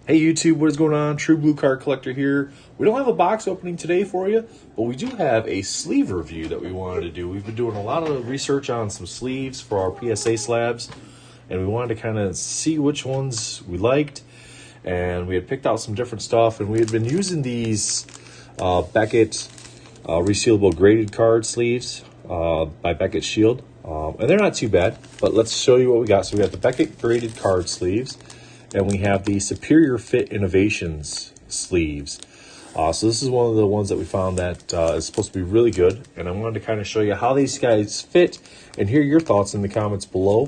Hey YouTube, what is going on? True Blue Card Collector here. We don't have a box opening today for you, but we do have a sleeve review that we wanted to do. We've been doing a lot of research on some sleeves for our PSA slabs, and we wanted to kind of see which ones we liked. And we had picked out some different stuff, and we had been using these Beckett resealable graded card sleeves by Beckett Shield. And they're not too bad, but let's show you what we got. So we got the Beckett Graded Card sleeves, and we have the Superior Fit Innovations sleeves. So this is one of the ones that we found that is supposed to be really good, and I wanted to kind of show you how these guys fit and hear your thoughts in the comments below.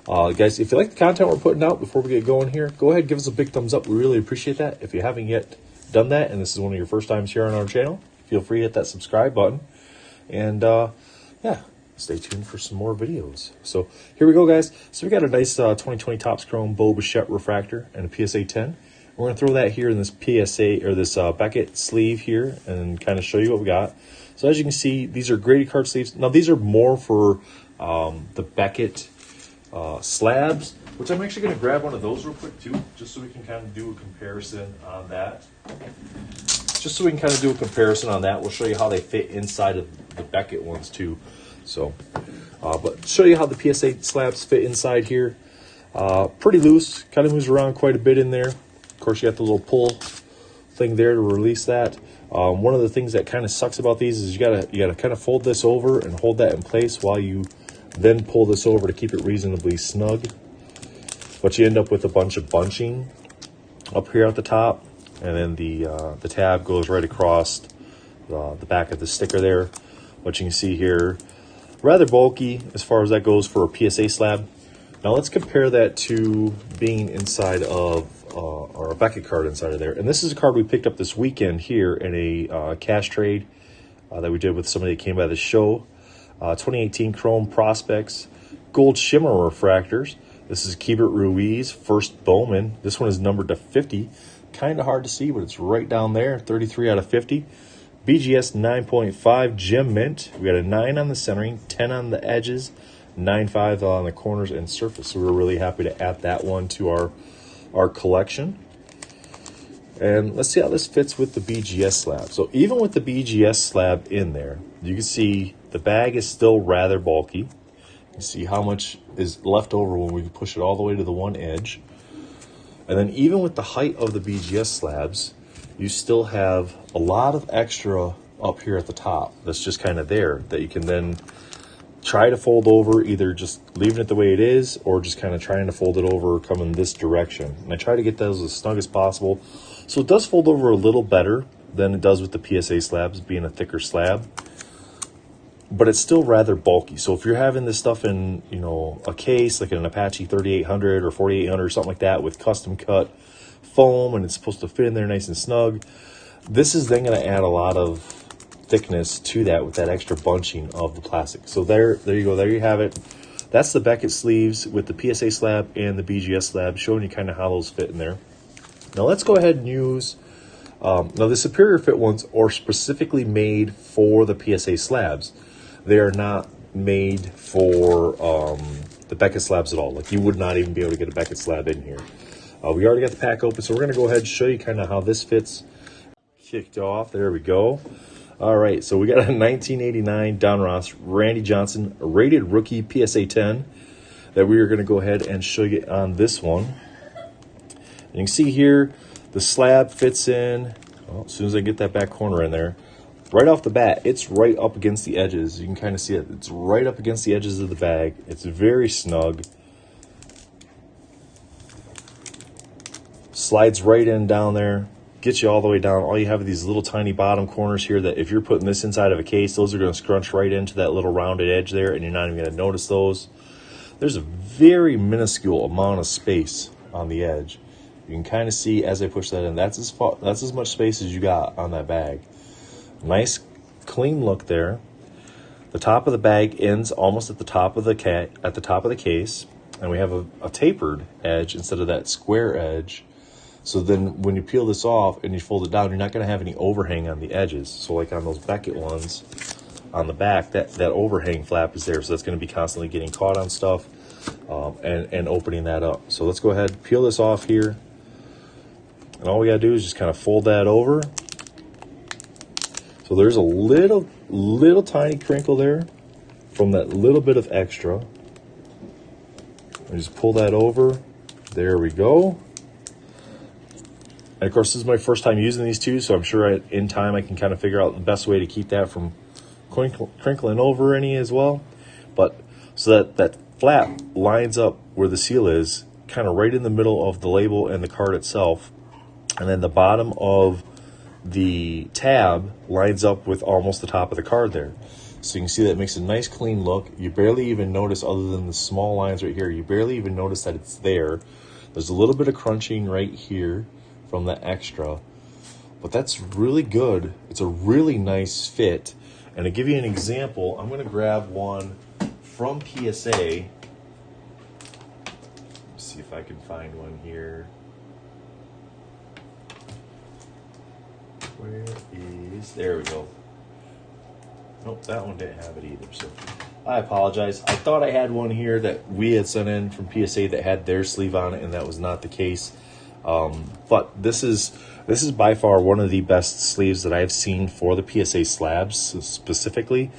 Guys, if you like the content we're putting out before we get going here, go ahead and give us a big thumbs up. We really appreciate that. If you haven't yet done that, and this is one of your first times here on our channel, feel free to hit that subscribe button. And yeah, stay tuned for some more videos. So here we go, guys. So we got a nice 2020 Topps Chrome Beau Bichette refractor and a PSA 10. We're going to throw that here in this PSA, or this Beckett sleeve here, and kind of show you what we got. So as you can see, these are graded card sleeves. Now these are more for the Beckett slabs, which I'm actually going to grab one of those real quick too, just so we can kind of do a comparison on that. We'll show you how they fit inside of the Beckett ones too. So, but show you how the PSA slabs fit inside here. Pretty loose, kind of moves around quite a bit in there. Of course, you got the little pull thing there to release that. One of the things that kind of sucks about these is you gotta kind of fold this over and hold that in place while you then pull this over to keep it reasonably snug. But you end up with a bunch of bunching up here at the top, and then the tab goes right across the back of the sticker there. What you can see here, rather bulky as far as that goes for a PSA slab. Now let's compare that to being inside of or a Beckett card inside of there. And this is a card we picked up this weekend here in a cash trade that we did with somebody that came by the show. 2018 Chrome Prospects Gold Shimmer Refractors. This is Keibert Ruiz, first Bowman. This one is numbered to 50. Kind of hard to see, but it's right down there, 33 out of 50. BGS 9.5 Gem Mint. We got a 9 on the centering, 10 on the edges, 9.5 on the corners and surface. So we're really happy to add that one to our collection. And let's see how this fits with the BGS slab. So even with the BGS slab in there, you can see the bag is still rather bulky. You can see how much is left over when we push it all the way to the one edge. And then even with the height of the BGS slabs, you still have a lot of extra up here at the top that's just kind of there that you can then try to fold over, either just leaving it the way it is or just kind of trying to fold it over coming this direction. And I try to get those as snug as possible. So it does fold over a little better than it does with the PSA slabs, being a thicker slab. But it's still rather bulky. So if you're having this stuff in, you know, a case like an Apache 3800 or 4800 or something like that with custom cut foam, and it's supposed to fit in there nice and snug, this is then going to add a lot of thickness to that with that extra bunching of the plastic. So there you go. There you have it. That's the Beckett sleeves with the PSA slab and the BGS slab, showing you kind of how those fit in there. Now let's go ahead and use now the Superior Fit ones are specifically made for the PSA slabs. They are not made for the Beckett slabs at all. Like, you would not even be able to get a Beckett slab in here. We already got the pack open, so we're going to go ahead and show you kind of how this fits. Kicked off. There we go. All right, so we got a 1989 Donruss Randy Johnson rated rookie PSA 10 that we are going to go ahead and show you on this one. And you can see here the slab fits in. Well, as soon as I get that back corner in there, right off the bat, it's right up against the edges. You can kind of see it. It's right up against the edges of the bag. It's very snug. Slides right in down there. Gets you all the way down. All you have are these little tiny bottom corners here that if you're putting this inside of a case, those are going to scrunch right into that little rounded edge there, and you're not even going to notice those. There's a very minuscule amount of space on the edge. You can kind of see as I push that in. That's as much space as you got on that bag. Nice clean look there. The top of the bag ends almost at the top of the case, and we have a tapered edge instead of that square edge. So then when you peel this off and you fold it down, you're not going to have any overhang on the edges. So like on those Beckett ones on the back, that overhang flap is there. So that's going to be constantly getting caught on stuff and opening that up. So let's go ahead, peel this off here. And all we gotta do is just kind of fold that over. So there's a little tiny crinkle there from that little bit of extra. I just pull that over. There we go. And of course, this is my first time using these two, so I'm sure in time I can kind of figure out the best way to keep that from crinkling over any as well. But so that flap lines up where the seal is, kind of right in the middle of the label and the card itself. And then the bottom of the tab lines up with almost the top of the card there. So you can see that it makes a nice clean look. You barely even notice, other than the small lines right here, you barely even notice that it's there. There's a little bit of crunching right here from the extra, but that's really good. It's a really nice fit. And to give you an example, I'm going to grab one from PSA. Let's see if I can find one here. Where is, there we go. Nope, that one didn't have it either, so I apologize. I thought I had one here that we had sent in from PSA that had their sleeve on it, and that was not the case. But this is by far one of the best sleeves that I've seen for the PSA Slabs specifically,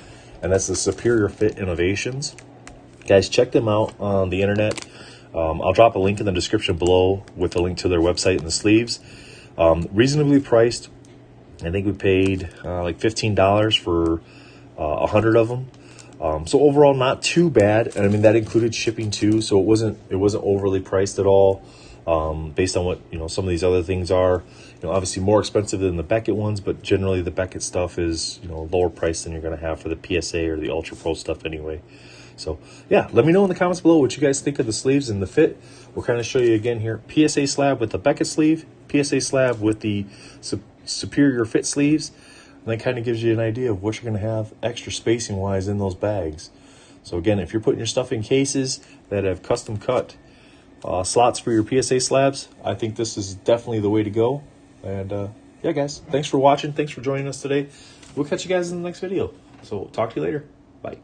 and that's the Superior Fit Innovations. Guys, check them out on the internet. I'll drop a link in the description below with a link to their website and the sleeves. Reasonably priced. I think we paid like $15 for 100 of them. So overall, not too bad. And I mean, that included shipping too, so it wasn't overly priced at all. Based on what some of these other things are, obviously more expensive than the Beckett ones, but generally the Beckett stuff is lower price than you're going to have for the PSA or the Ultra Pro stuff anyway. So yeah, let me know in the comments below what you guys think of the sleeves and the fit. We'll kind of show you again here: PSA Slab with the Beckett sleeve, PSA Slab with the Superior Fit sleeves. And that kind of gives you an idea of what you're going to have extra spacing wise in those bags. So again, if you're putting your stuff in cases that have custom cut slots for your PSA slabs, I think this is definitely the way to go. And yeah, guys, thanks for watching. Thanks for joining us today. We'll catch you guys in the next video. So talk to you later. Bye.